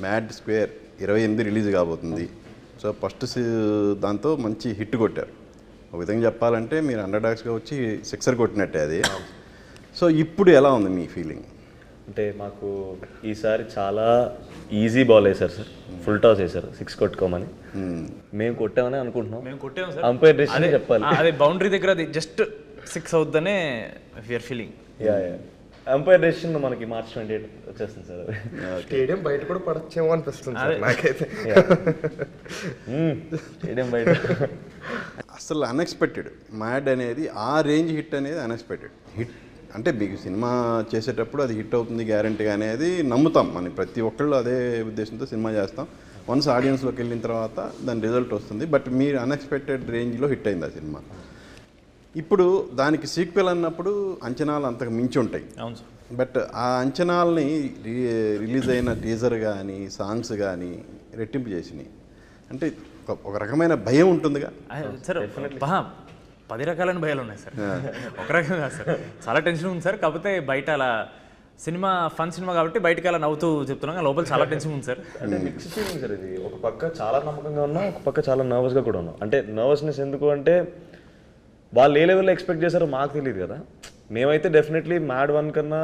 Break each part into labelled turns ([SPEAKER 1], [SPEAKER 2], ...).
[SPEAKER 1] Mad square 28 release కాబోతుంది. So first దాంతో మంచి హిట్ కొట్టారు. ఒక విధంగా చెప్పాలంటే మీరు అండర్ డాగ్స్గా వచ్చి సిక్సర్ కొట్టినట్టే అది. సో ఇప్పుడు ఎలా ఉంది మీ ఫీలింగ్?
[SPEAKER 2] అంటే మాకు ఈసారి చాలా ఈజీ బాల్ వేశారు సార్, ఫుల్ టాస్ వేశారు 6 కొట్టుకోమని. మేము కొట్టామని అనుకుంటున్నాం.
[SPEAKER 3] మేము కొట్టాము సార్.
[SPEAKER 2] అంపైర్ డెసిషన్ చెప్పాలి.
[SPEAKER 3] అదే బౌండరీ దగ్గర అది జస్ట్ 6 అవుద్దనే వీఆర్ ఫీలింగ్.
[SPEAKER 2] అంపైర్ డెసిషన్ మనకి మార్చ్ 28 వచ్చేస్తుంది సార్.
[SPEAKER 4] స్టేడియం బయట కూడా పడచ్చేమో అనిపిస్తుంది సార్ నాకైతే.
[SPEAKER 2] స్టేడియం బయట
[SPEAKER 1] అసలు అన్ఎక్స్పెక్టెడ్ మ్యాడ్ అనేది, ఆ రేంజ్ హిట్ అనేది అన్ఎక్స్పెక్టెడ్ హిట్. అంటే మీకు సినిమా చేసేటప్పుడు అది హిట్ అవుతుంది గ్యారంటీగా అనేది నమ్ముతాం. మన ప్రతి ఒక్కళ్ళు అదే ఉద్దేశంతో సినిమా చేస్తాం. వన్స్ ఆడియన్స్లోకి వెళ్ళిన తర్వాత దాని రిజల్ట్ వస్తుంది. బట్ మీరు అన్ఎక్స్పెక్టెడ్ రేంజ్లో హిట్ అయింది ఆ సినిమా. ఇప్పుడు దానికి సీక్వెల్ అన్నప్పుడు అంచనాలు అంతకు మించి ఉంటాయి.
[SPEAKER 3] అవును సార్.
[SPEAKER 1] బట్ ఆ అంచనాలని రిలీజ్ అయిన టీజర్ కానీ సాంగ్స్ కానీ రెట్టింపు చేసినాయి. అంటే ఒక రకమైన భయం ఉంటుందిగా
[SPEAKER 3] సార్. 10 రకాలైన భయాలు ఉన్నాయి సార్. ఒక రకంగా సార్ చాలా టెన్షన్ ఉంది సార్. కాకపోతే బయట అలా సినిమా ఫన్ సినిమా కాబట్టి బయటకి అలా నవ్వుతూ చెప్తున్నాం, లోపల చాలా టెన్షన్ ఉంది సార్.
[SPEAKER 2] అంటే మిక్స్ ఫీలింగ్ సార్ ఇది. ఒక పక్క చాలా నమ్మకంగా ఉన్నా, ఒక పక్క చాలా నర్వస్గా కూడా ఉన్నాం. అంటే నర్వస్నెస్ ఎందుకు అంటే వాళ్ళు ఏ లెవెల్లో ఎక్స్పెక్ట్ చేశారో మాకు తెలియదు కదా. మేమైతే డెఫినెట్లీ మ్యాడ్ 1 కన్నా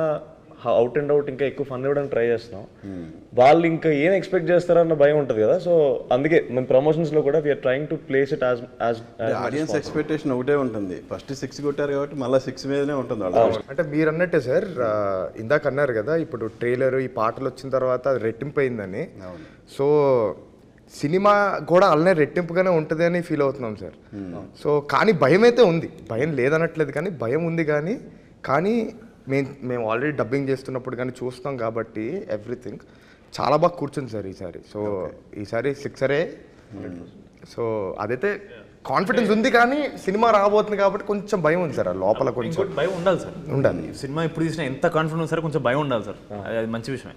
[SPEAKER 2] అవుట్ అండ్ అవుట్ ఇంకా ఎక్కువ ఫన్ ఇవ్వడానికి ట్రై చేస్తున్నాం. వాళ్ళు ఇంకా ఏం ఎక్స్పెక్ట్ చేస్తారన్న భయం ఉంటుంది కదా. సో అందుకే మన ప్రమోషన్స్లో కూడా we are trying to place it as
[SPEAKER 1] audience expectation ఒకటే ఉంటుంది. ఫస్ట్ 6 కొట్టారు కాబట్టి మళ్ళీ 6 మీదనే ఉంటుంది వాళ్ళు.
[SPEAKER 4] అంటే మీరు అన్నట్టే సార్, ఇందాక అన్నారు కదా ఇప్పుడు ట్రైలర్ ఈ పాటలు వచ్చిన తర్వాత అది రెట్టింపు అయిందని. సో సినిమా కూడా అలానే రెట్టింపుగానే ఉంటుంది అని ఫీల్ అవుతున్నాం సార్. సో కానీ భయం అయితే ఉంది, భయం లేదనట్లేదు కానీ భయం ఉంది. కానీ మేము ఆల్రెడీ డబ్బింగ్ చేస్తున్నప్పుడు కానీ చూస్తాం కాబట్టి ఎవ్రీథింగ్ చాలా బాగా కూర్చుంది సార్ ఈసారి. సో ఈసారి 6 సో అదైతే కాన్ఫిడెన్స్ ఉంది. కానీ సినిమా రాబోతుంది కాబట్టి కొంచెం భయం ఉంది సార్ లోపల. కొంచెం
[SPEAKER 3] భయం ఉండాలి సార్,
[SPEAKER 4] ఉండాలి.
[SPEAKER 3] సినిమా ఇప్పుడు తీసిన ఎంత కాన్ఫిడెన్స్ ఉంది సార్, కొంచెం భయం ఉండాలి సార్. అది మంచి విషయమే.